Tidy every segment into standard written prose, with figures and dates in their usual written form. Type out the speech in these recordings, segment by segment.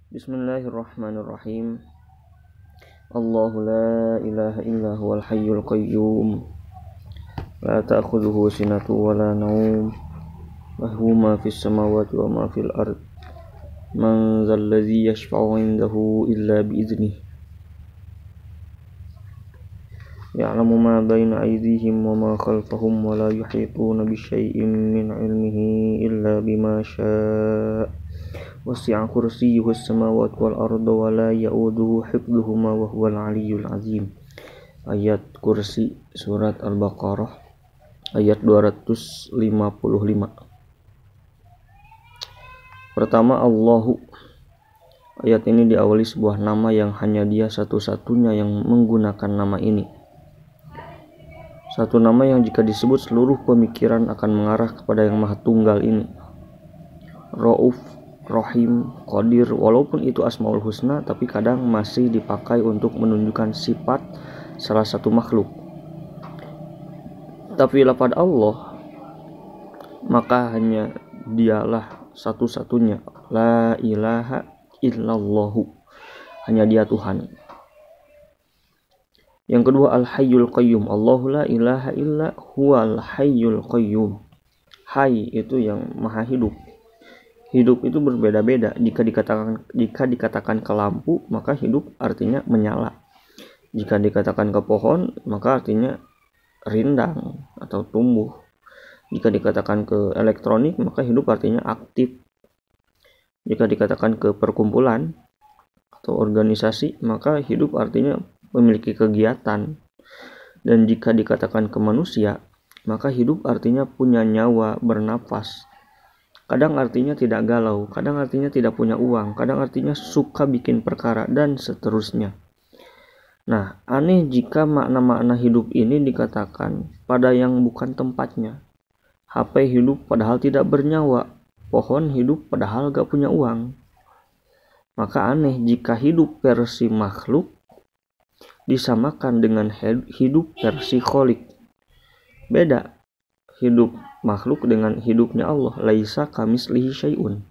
Bismillahirrahmanirrahim. Allahu la ilaha illa huwal hayyul qayyum. La ta'khudhuhu sinatun wa la nawm. Lahu ma fis samawati wa ma fil ard. Man dzal ladzi yashfa'u 'indahu illa bi idznih. Ya'lamu ma baina aydihim wa ma khalfahum wa la yuhituna bi syai'in min 'ilmihi illa bima syaa'. Wasi'a kursiyyuhu as-samawati wal arda wa la ya'uduhu hifdhuhuma wa huwal 'aliyyul 'azim. Ayat kursi surat Al-Baqarah ayat 255. Pertama, Allahu. Ayat ini diawali sebuah nama yang hanya Dia satu-satunya yang menggunakan nama ini. Satu nama yang jika disebut seluruh pemikiran akan mengarah kepada yang Maha Tunggal ini. Rauf, Rahim, Qadir, walaupun itu Asmaul Husna, tapi kadang masih dipakai untuk menunjukkan sifat salah satu makhluk. Tapi lafaz Allah, maka hanya Dialah satu-satunya. La ilaha illallahu. Hanya Dia Tuhan. Yang kedua, Al-Hayyul Qayyum. Allahu la ilaha illa huwal Hayyul Qayyum. Hayy itu yang maha hidup. Hidup itu berbeda-beda. Jika dikatakan ke lampu, maka hidup artinya menyala. Jika dikatakan ke pohon, maka artinya rindang atau tumbuh. Jika dikatakan ke elektronik, maka hidup artinya aktif. Jika dikatakan ke perkumpulan atau organisasi, maka hidup artinya memiliki kegiatan. Dan jika dikatakan ke manusia, maka hidup artinya punya nyawa, bernafas. Kadang artinya tidak galau, kadang artinya tidak punya uang, kadang artinya suka bikin perkara, dan seterusnya. Nah, aneh jika makna-makna hidup ini dikatakan pada yang bukan tempatnya. HP hidup padahal tidak bernyawa, pohon hidup padahal gak punya uang. Maka aneh jika hidup versi makhluk disamakan dengan hidup versi Kholik. Beda hidup makhluk dengan hidupnya Allah. Laisa kamitslihi syai'un.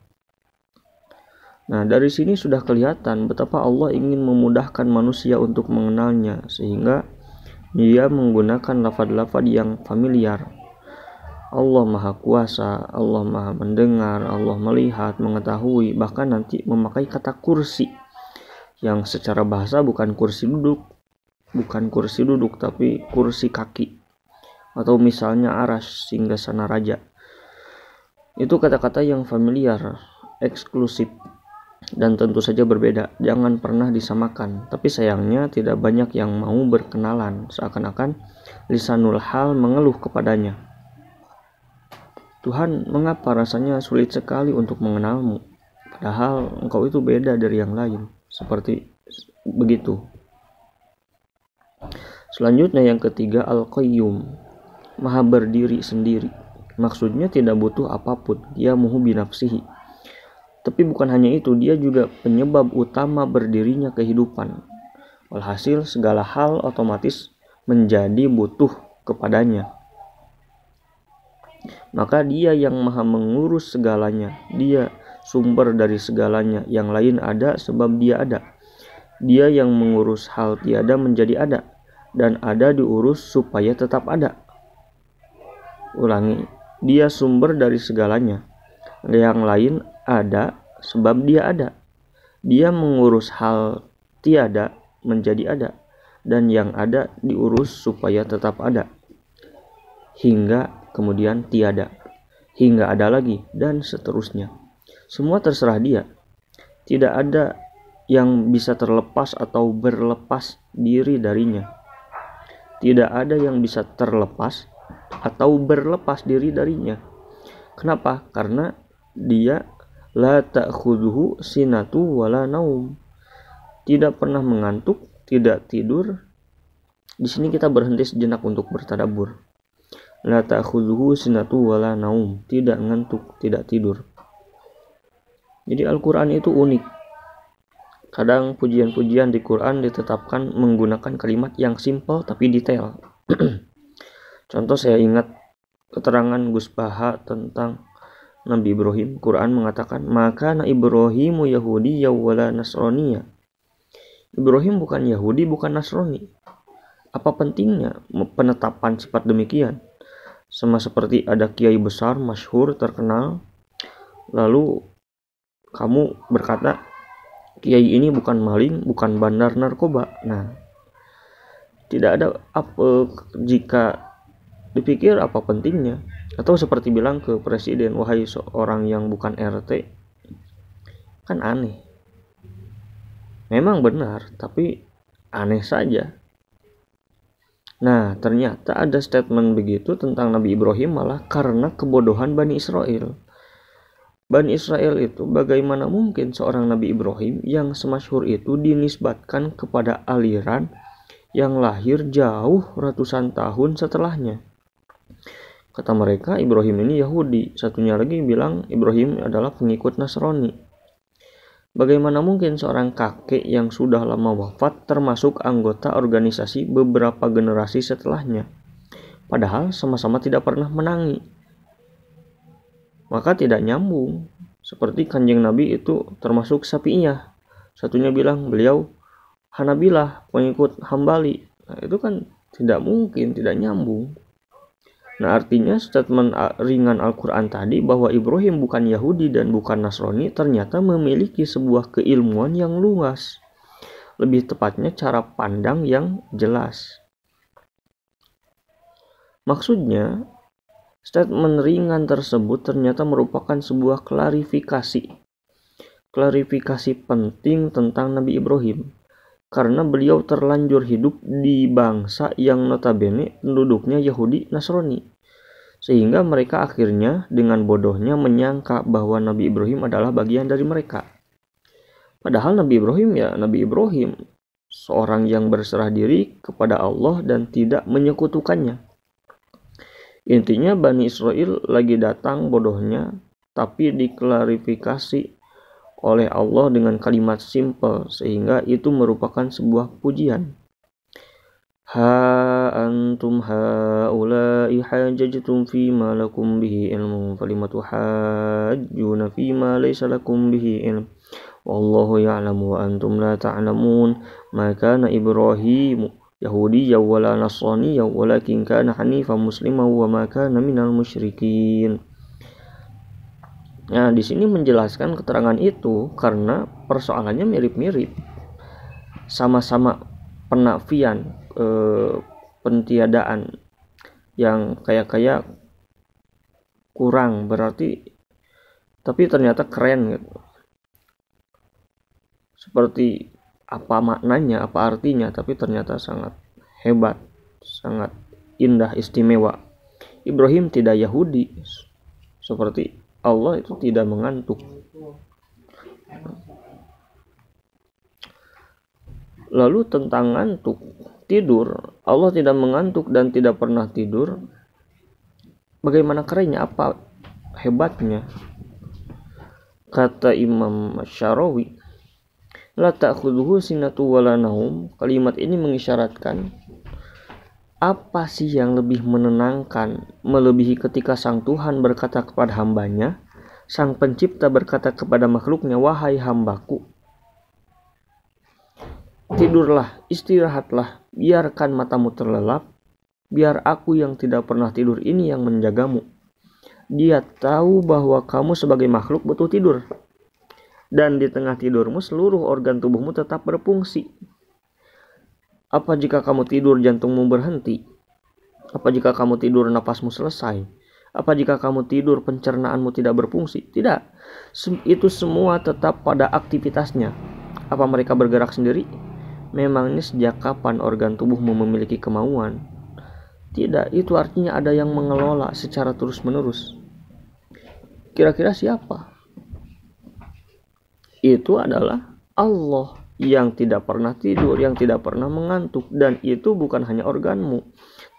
Nah, dari sini sudah kelihatan betapa Allah ingin memudahkan manusia untuk mengenalnya, sehingga Dia menggunakan lafaz-lafaz yang familiar. Allah Maha Kuasa, Allah Maha Mendengar, Allah melihat, mengetahui, bahkan nanti memakai kata kursi, yang secara bahasa bukan kursi duduk tapi kursi kaki. Atau misalnya aras, singgasana raja. Itu kata-kata yang familiar, eksklusif, dan tentu saja berbeda. Jangan pernah disamakan. Tapi sayangnya tidak banyak yang mau berkenalan, seakan-akan lisanul hal mengeluh kepadanya. Tuhan, mengapa rasanya sulit sekali untuk mengenalmu? Padahal engkau itu beda dari yang lain. Seperti begitu. Selanjutnya yang ketiga, Al-Qayyum. Maha berdiri sendiri. Maksudnya tidak butuh apapun. Dia muhu binafsihi. Tapi bukan hanya itu, dia juga penyebab utama berdirinya kehidupan. Walhasil segala hal otomatis menjadi butuh kepadanya. Maka Dia yang maha mengurus segalanya. Dia sumber dari segalanya. Yang lain ada sebab Dia ada. Dia yang mengurus hal tiada menjadi ada. Dan ada diurus supaya tetap ada. Ulangi, Dia sumber dari segalanya. Yang lain ada sebab Dia ada. Dia mengurus hal tiada menjadi ada. Dan yang ada diurus supaya tetap ada. Hingga kemudian tiada. Hingga ada lagi, dan seterusnya. Semua terserah Dia. Tidak ada yang bisa terlepas atau berlepas diri darinya. Tidak ada yang bisa terlepas atau berlepas diri darinya. Kenapa? Karena Dia la ta'khudhuhu sinatu wa la naum. Tidak pernah mengantuk, tidak tidur. Di sini kita berhenti sejenak untuk bertadabbur. La ta'khudhuhu sinatu wa la naum. Tidak ngantuk, tidak tidur. Jadi Al-Quran itu unik. Kadang pujian-pujian di Quran ditetapkan menggunakan kalimat yang simpel tapi detail. Contoh, saya ingat keterangan Gus Baha tentang Nabi Ibrahim. Quran mengatakan, maka Ibrahimu Yahudiyya wala Nasraniyya. Ibrahim bukan Yahudi, bukan Nasrani. Apa pentingnya penetapan sifat demikian? Sama seperti ada kiai besar, masyhur, terkenal, lalu kamu berkata, kiai ini bukan maling, bukan bandar narkoba. Nah, tidak ada apa jika dipikir apa pentingnya. Atau seperti bilang ke presiden, wahai seorang yang bukan RT, kan aneh. Memang benar, tapi aneh saja. Nah, ternyata ada statement begitu tentang Nabi Ibrahim malah karena kebodohan Bani Israel. Bani Israel itu bagaimana mungkin seorang Nabi Ibrahim yang semasyhur itu dinisbatkan kepada aliran yang lahir jauh ratusan tahun setelahnya. Kata mereka Ibrahim ini Yahudi, satunya lagi bilang Ibrahim adalah pengikut Nasrani. Bagaimana mungkin seorang kakek yang sudah lama wafat termasuk anggota organisasi beberapa generasi setelahnya, padahal sama-sama tidak pernah menangi? Maka tidak nyambung. Seperti Kanjeng Nabi itu termasuk Syafi'iyah, satunya bilang beliau Hanabilah, pengikut Hambali. Nah, itu kan tidak mungkin, tidak nyambung. Nah, artinya statement ringan Al-Quran tadi bahwa Ibrahim bukan Yahudi dan bukan Nasrani ternyata memiliki sebuah keilmuan yang luas. Lebih tepatnya cara pandang yang jelas. Maksudnya, statement ringan tersebut ternyata merupakan sebuah klarifikasi. Klarifikasi penting tentang Nabi Ibrahim. Karena beliau terlanjur hidup di bangsa yang notabene penduduknya Yahudi Nasrani. Sehingga mereka akhirnya dengan bodohnya menyangka bahwa Nabi Ibrahim adalah bagian dari mereka. Padahal Nabi Ibrahim ya Nabi Ibrahim, seorang yang berserah diri kepada Allah dan tidak menyekutukannya. Intinya Bani Israel lagi datang bodohnya, tapi diklarifikasi oleh Allah dengan kalimat simple sehingga itu merupakan sebuah pujian. Ha antum haula'i hajajtum fima lakum bihi ilmun falimatu hajjuna fima laysa lakum bihi ilm wallahu ya'lamu wa antum la ta'lamun ma kana Ibrahim Yahudiyya wala Nasraniyya walakin kana hanifan musliman wa ma kana minal musyrikin. Nah, di sini menjelaskan keterangan itu karena persoalannya mirip-mirip. Sama-sama penafian, pentiadaan yang kayak kurang berarti, tapi ternyata keren gitu. Seperti apa maknanya, apa artinya, tapi ternyata sangat hebat, sangat indah, istimewa. Ibrahim tidak Yahudi, seperti Allah itu tidak mengantuk. Lalu tentang ngantuk, tidur, Allah tidak mengantuk dan tidak pernah tidur. Bagaimana kerennya, apa hebatnya? Kata Imam Syarawi, la ta'khudhuhu sinatu wala naum. Kalimat ini mengisyaratkan apa sih yang lebih menenangkan melebihi ketika sang Tuhan berkata kepada hambanya, sang pencipta berkata kepada makhluknya, wahai hambaku, tidurlah, istirahatlah, biarkan matamu terlelap, biar aku yang tidak pernah tidur ini yang menjagamu. Dia tahu bahwa kamu sebagai makhluk butuh tidur, dan di tengah tidurmu seluruh organ tubuhmu tetap berfungsi. Apa jika kamu tidur jantungmu berhenti? Apa jika kamu tidur napasmu selesai? Apa jika kamu tidur pencernaanmu tidak berfungsi? Tidak. Itu semua tetap pada aktivitasnya. Apa mereka bergerak sendiri? Memangnya sejak kapan organ tubuhmu memiliki kemauan? Tidak, itu artinya ada yang mengelola secara terus-menerus. Kira-kira siapa? Itu adalah Allah yang tidak pernah tidur, yang tidak pernah mengantuk, dan itu bukan hanya organmu,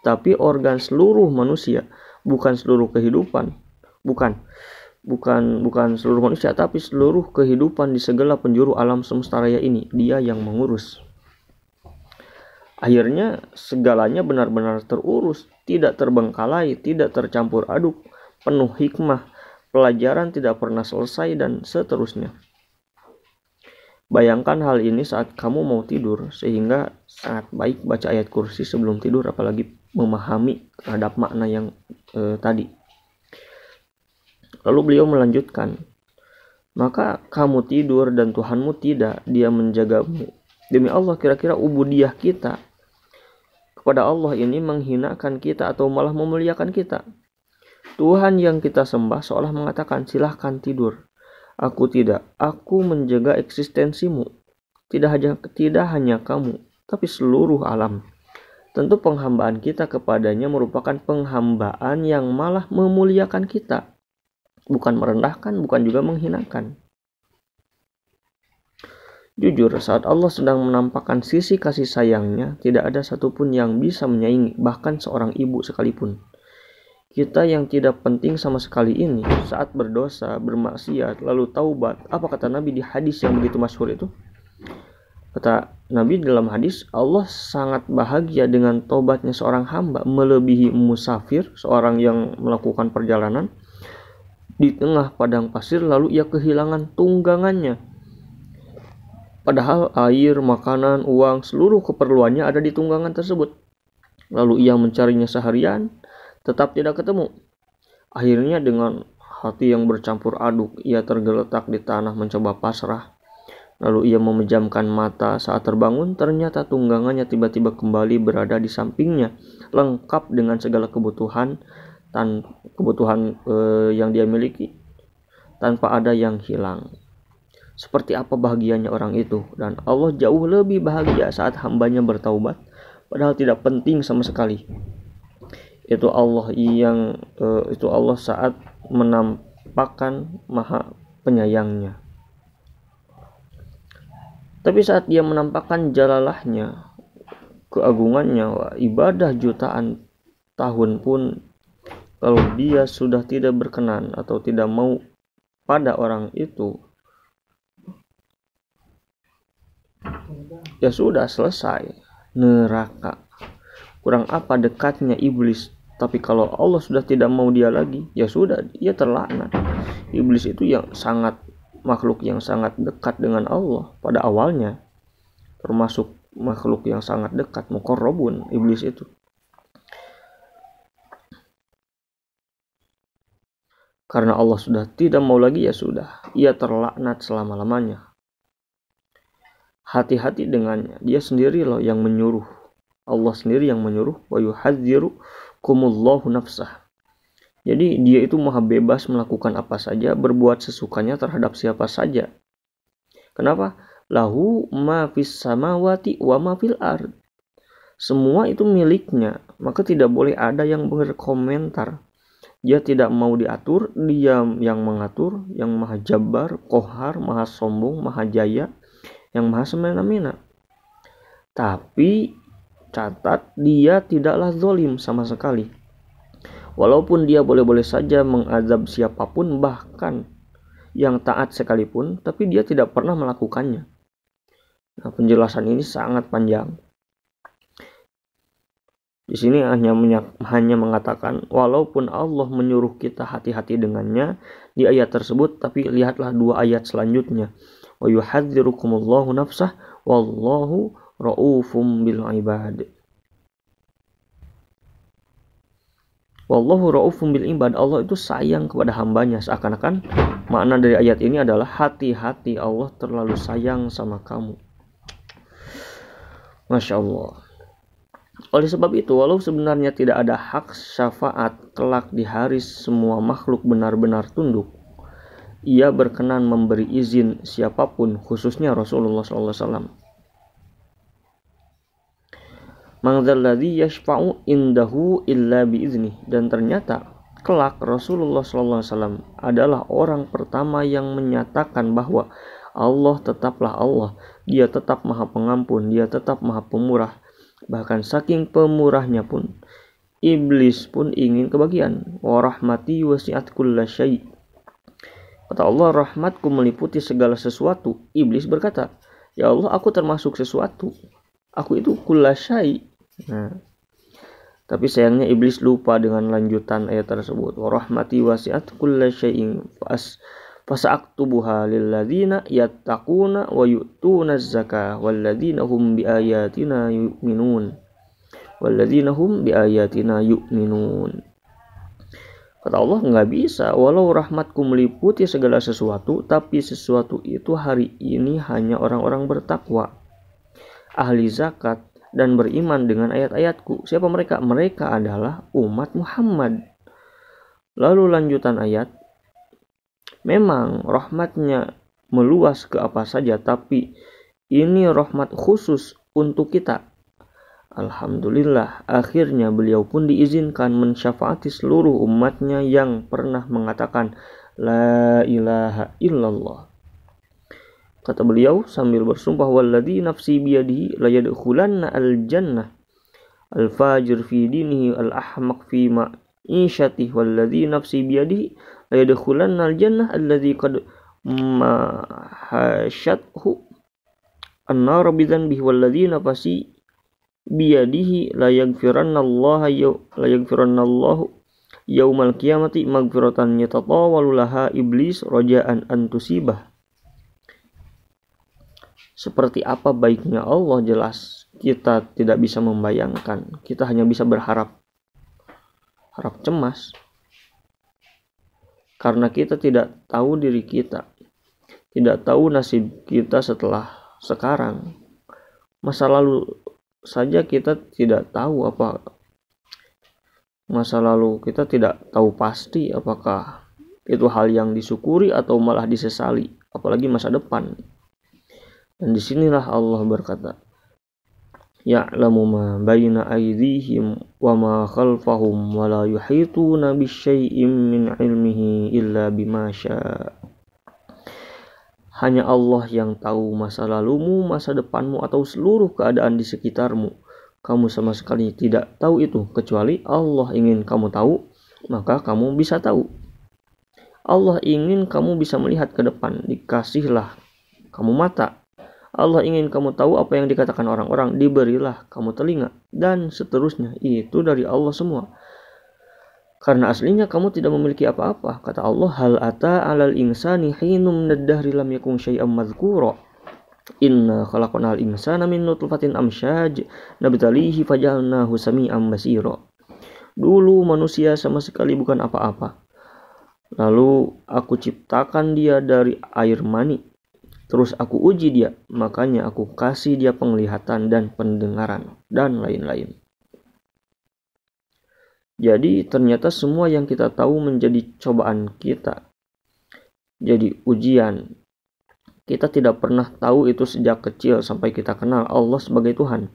tapi organ seluruh manusia, bukan seluruh kehidupan, bukan seluruh manusia, tapi seluruh kehidupan di segala penjuru alam semesta raya ini, Dia yang mengurus. Akhirnya segalanya benar-benar terurus, tidak terbengkalai, tidak tercampur aduk, penuh hikmah, pelajaran tidak pernah selesai, dan seterusnya. Bayangkan hal ini saat kamu mau tidur, sehingga sangat baik baca ayat kursi sebelum tidur, apalagi memahami terhadap makna yang tadi. Lalu beliau melanjutkan, maka kamu tidur dan Tuhanmu tidak, Dia menjagamu. Demi Allah, kira-kira ubudiyah kita kepada Allah ini menghinakan kita atau malah memuliakan kita? Tuhan yang kita sembah seolah mengatakan, silahkan tidur. Aku tidak, aku menjaga eksistensimu. Tidak hanya kamu, tapi seluruh alam. Tentu penghambaan kita kepadanya merupakan penghambaan yang malah memuliakan kita. Bukan merendahkan, bukan juga menghinakan. Jujur, saat Allah sedang menampakkan sisi kasih sayangnya, tidak ada satupun yang bisa menyaingi, bahkan seorang ibu sekalipun. Kita yang tidak penting sama sekali ini, saat berdosa, bermaksiat, lalu taubat. Apa kata Nabi di hadis yang begitu masyhur itu? Kata Nabi dalam hadis, Allah sangat bahagia dengan taubatnya seorang hamba, melebihi musafir, seorang yang melakukan perjalanan di tengah padang pasir, lalu ia kehilangan tunggangannya. Padahal air, makanan, uang, seluruh keperluannya ada di tunggangan tersebut. Lalu ia mencarinya seharian, tetap tidak ketemu. Akhirnya dengan hati yang bercampur aduk, ia tergeletak di tanah mencoba pasrah. Lalu ia memejamkan mata, saat terbangun ternyata tunggangannya tiba-tiba kembali berada di sampingnya, lengkap dengan segala kebutuhan yang dia miliki, tanpa ada yang hilang. Seperti apa bahagianya orang itu, dan Allah jauh lebih bahagia saat hambanya bertaubat, padahal tidak penting sama sekali. Itu Allah saat menampakkan maha penyayangnya. Tapi saat dia menampakkan jalalahnya, keagungannya, ibadah jutaan tahun pun, kalau dia sudah tidak berkenan atau tidak mau pada orang itu, ya sudah selesai, neraka. Kurang apa dekatnya iblis. Tapi kalau Allah sudah tidak mau dia lagi, ya sudah, dia terlaknat. Iblis itu makhluk yang sangat dekat dengan Allah pada awalnya, termasuk makhluk yang sangat dekat, muqarrabun, iblis itu. Karena Allah sudah tidak mau lagi, ya sudah, ia terlaknat selama-lamanya. Hati-hati dengannya, dia sendiri loh yang menyuruh. Allah sendiri yang menyuruh, wa yuhadzirukumullahu nafsah. Jadi dia itu maha bebas melakukan apa saja, berbuat sesukanya terhadap siapa saja. Kenapa? Lahu ma fis samawati wa ma fil ard. Semua itu miliknya, maka tidak boleh ada yang berkomentar. Dia tidak mau diatur, dia yang mengatur, yang maha jabbar, qahar, maha sombong, maha jaya, yang maha semena-mena. Tapi catat, dia tidaklah zalim sama sekali. Walaupun dia boleh-boleh saja mengazab siapapun, bahkan yang taat sekalipun, tapi dia tidak pernah melakukannya. Nah, penjelasan ini sangat panjang. Di sini hanya mengatakan, walaupun Allah menyuruh kita hati-hati dengannya di ayat tersebut, tapi lihatlah dua ayat selanjutnya. Wa yuhadzirukumullahu nafsah wallahu ra'ufum bil ibad. Wallahu ra'ufum bil ibad. Allah itu sayang kepada hambanya. Seakan-akan makna dari ayat ini adalah hati-hati, Allah terlalu sayang sama kamu. Masya Allah. Oleh sebab itu, walau sebenarnya tidak ada hak syafaat kelak di hari semua makhluk benar-benar tunduk, ia berkenan memberi izin siapapun, khususnya Rasulullah SAW. Mangzalladzi yashfa'u indahu illa biizni. Dan ternyata kelak Rasulullah SAW adalah orang pertama yang menyatakan bahwa Allah tetaplah Allah, Dia tetap Maha Pengampun, Dia tetap Maha Pemurah. Bahkan saking pemurahnya pun, iblis pun ingin kebagian. Wa rahmati wasi'at kulla syai'. Kata Allah, rahmatku meliputi segala sesuatu. Iblis berkata, ya Allah, aku termasuk sesuatu. Aku itu kulla syai'. Nah, Tapi sayangnya iblis lupa dengan lanjutan ayat tersebut. Wa rahmati wasi'at kulla syai'in fasa'aktubuha lilladzina yattaquna wa yu'tuna az-zakah walladzina hum biayatina yu'minun. Walladzina hum biayatina yu'minun. Kata Allah, nggak bisa, walau rahmatku meliputi segala sesuatu, tapi sesuatu itu hari ini hanya orang-orang bertakwa, ahli zakat, dan beriman dengan ayat-ayatku. Siapa mereka? Mereka adalah umat Muhammad. Lalu lanjutan ayat, memang rahmatnya meluas ke apa saja, tapi ini rahmat khusus untuk kita. Alhamdulillah, akhirnya beliau pun diizinkan mensyafaati seluruh umatnya yang pernah mengatakan La ilaha illallah. Kata beliau sambil bersumpah, walladzi nafsi biyadihi la yadkhulanna al-jannah al-fajir fi dinihi al-ahmaq fi ma'ishatihi walladzi nafsi biyadihi la yadkhulanna al-jannah alladzi qad mahashathu an-nar bidzanbihi walladzi nafsi biyadihi la yaghfirannallahu yaumal qiyamati maghfiratan yatatawalu laha iblis raja'an an tusibah. Seperti apa baiknya Allah jelas kita tidak bisa membayangkan. Kita hanya bisa berharap, harap cemas. Karena kita tidak tahu diri kita, tidak tahu nasib kita setelah sekarang. Masa lalu saja kita tidak tahu apa. Masa lalu kita tidak tahu pasti apakah itu hal yang disyukuri atau malah disesali, apalagi masa depan. Dan disinilah Allah berkata, Ya'lamu ma baina aydihim wa ma khalfahum wa la yuhituna bisyai'im min ilmihi illa bima syaa. Hanya Allah yang tahu masa lalumu, masa depanmu, atau seluruh keadaan di sekitarmu. Kamu sama sekali tidak tahu itu, kecuali Allah ingin kamu tahu, maka kamu bisa tahu. Allah ingin kamu bisa melihat ke depan, dikasihlah kamu mata. Allah ingin kamu tahu apa yang dikatakan orang-orang, diberilah kamu telinga, dan seterusnya. Itu dari Allah semua. Karena aslinya kamu tidak memiliki apa-apa. Kata Allah, hal ata 'alal insani hinum nadahri lam yakun syai'am madhkura. Inna khalaqnal insana min nutfatin amsyaj nabtalihi fajalnahu sami'an basira. Dulu manusia sama sekali bukan apa-apa. Lalu aku ciptakan dia dari air mani. Terus aku uji dia, makanya aku kasih dia penglihatan dan pendengaran, dan lain-lain. Jadi ternyata semua yang kita tahu menjadi cobaan kita. Jadi ujian. Kita tidak pernah tahu itu sejak kecil sampai kita kenal Allah sebagai Tuhan.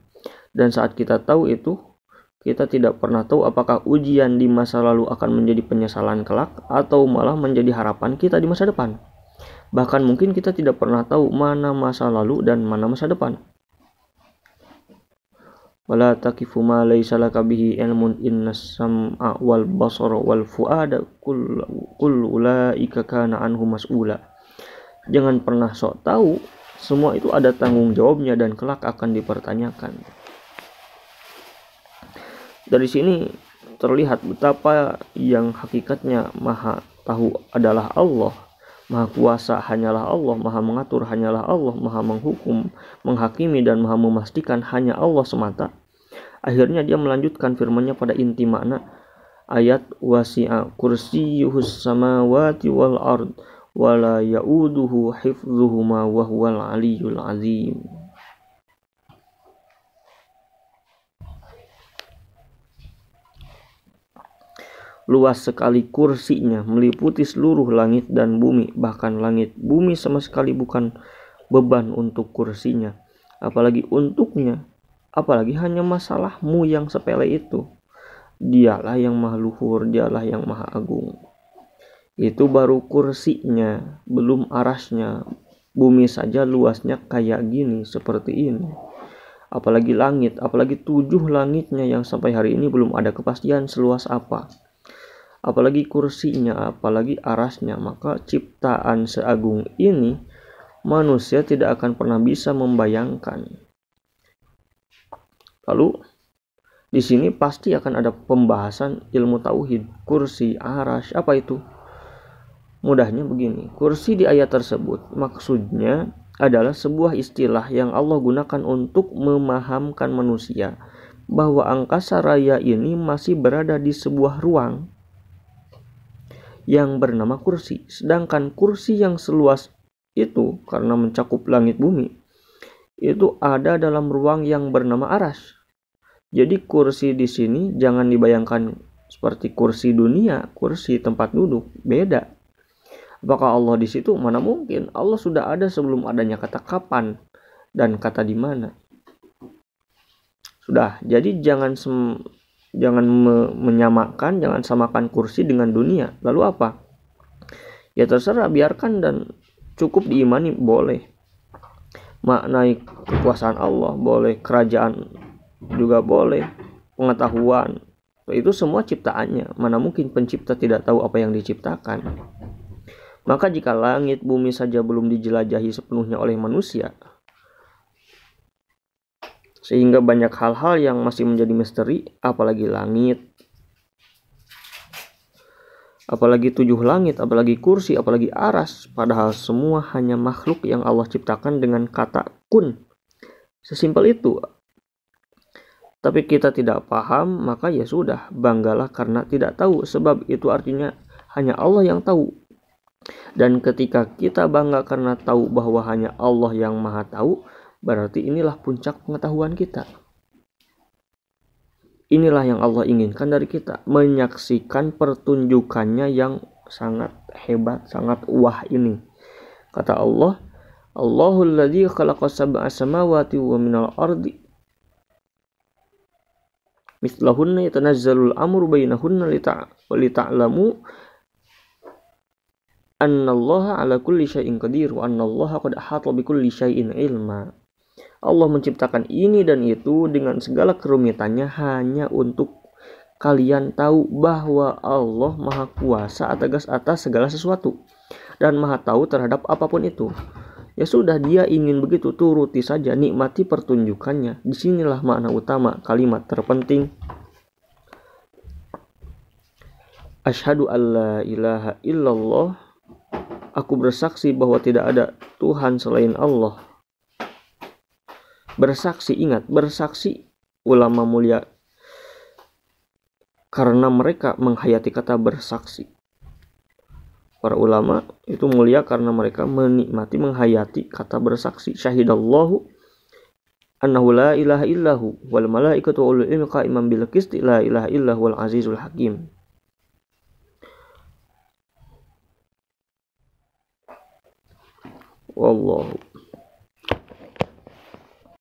Dan saat kita tahu itu, kita tidak pernah tahu apakah ujian di masa lalu akan menjadi penyesalan kelak atau malah menjadi harapan kita di masa depan. Bahkan mungkin kita tidak pernah tahu mana masa lalu dan mana masa depan. Wala taqifu ma laysa laka bihi ilmun innas sam'a wal basara wal fuada kullu ulaika kana anhu mas'ula. Jangan pernah sok tahu, semua itu ada tanggung jawabnya dan kelak akan dipertanyakan. Dari sini terlihat betapa yang hakikatnya maha tahu adalah Allah. Maha kuasa hanyalah Allah, maha mengatur hanyalah Allah, maha menghukum, menghakimi dan maha memastikan hanya Allah semata. Akhirnya dia melanjutkan firman-Nya pada inti makna ayat wasi'a kursiyyuhus samawati wal ard wa la ya'uduhu hifdzuhuma wa huwal aliyyul azim. Luas sekali kursinya, meliputi seluruh langit dan bumi. Bahkan langit bumi sama sekali bukan beban untuk kursinya, apalagi untuknya, apalagi hanya masalahmu yang sepele itu. Dialah yang maha luhur, dialah yang maha agung. Itu baru kursinya, belum arasnya. Bumi saja luasnya kayak gini, seperti ini. Apalagi langit, apalagi 7 langitnya yang sampai hari ini belum ada kepastian seluas apa. Apalagi kursinya, apalagi arasnya. Maka ciptaan seagung ini manusia tidak akan pernah bisa membayangkan. Lalu Di sini pasti akan ada pembahasan ilmu tauhid, kursi, arasy, apa itu? Mudahnya begini, kursi di ayat tersebut maksudnya adalah sebuah istilah yang Allah gunakan untuk memahamkan manusia bahwa angkasa raya ini masih berada di sebuah ruang yang bernama kursi. Sedangkan kursi yang seluas itu karena mencakup langit bumi itu ada dalam ruang yang bernama arasy. Jadi kursi di sini jangan dibayangkan seperti kursi dunia, kursi tempat duduk, beda. Apakah Allah di situ? Mana mungkin. Allah sudah ada sebelum adanya kata kapan dan kata di mana. Sudah. Jadi jangan menyamakan, jangan samakan kursi dengan dunia. Lalu apa? Ya terserah, biarkan dan cukup diimani, boleh. Maknai kekuasaan Allah boleh, kerajaan juga boleh, pengetahuan. Itu semua ciptaannya. Mana mungkin pencipta tidak tahu apa yang diciptakan. Maka jika langit bumi saja belum dijelajahi sepenuhnya oleh manusia, sehingga banyak hal-hal yang masih menjadi misteri, apalagi langit, apalagi 7 langit, apalagi kursi, apalagi aras, padahal semua hanya makhluk yang Allah ciptakan dengan kata kun. Sesimpel itu. Tapi kita tidak paham, maka ya sudah, banggalah karena tidak tahu, sebab itu artinya hanya Allah yang tahu. Dan ketika kita bangga karena tahu bahwa hanya Allah yang maha tahu, berarti inilah puncak pengetahuan kita. Inilah yang Allah inginkan dari kita, menyaksikan pertunjukannya yang sangat hebat, sangat wah ini. Kata Allah, Allahul ladzi khalaqa sab'a samawati wa minal ardi mithlahunna yatanazzalul amru bainahunna lita'lamu annallaha ala kulli syai'in qadir wa annallaha qad ahata bikulli syai'in ilma. Allah menciptakan ini dan itu dengan segala kerumitannya hanya untuk kalian tahu bahwa Allah maha kuasa atas segala sesuatu dan maha tahu terhadap apapun itu. Ya sudah, dia ingin begitu, turuti saja, nikmati pertunjukannya. Disinilah makna utama kalimat terpenting asyhadu alla ilaha illallah. Aku bersaksi bahwa tidak ada Tuhan selain Allah. Bersaksi, ingat, bersaksi ulama mulia karena mereka menghayati kata bersaksi. Para ulama itu mulia karena mereka menikmati, menghayati kata bersaksi. Syahidallahu annahu la ilaha illahu wal malaikatu wa ulul ilmi qa'iman bil qisti la ilaha illahu wal azizul hakim. Wallahu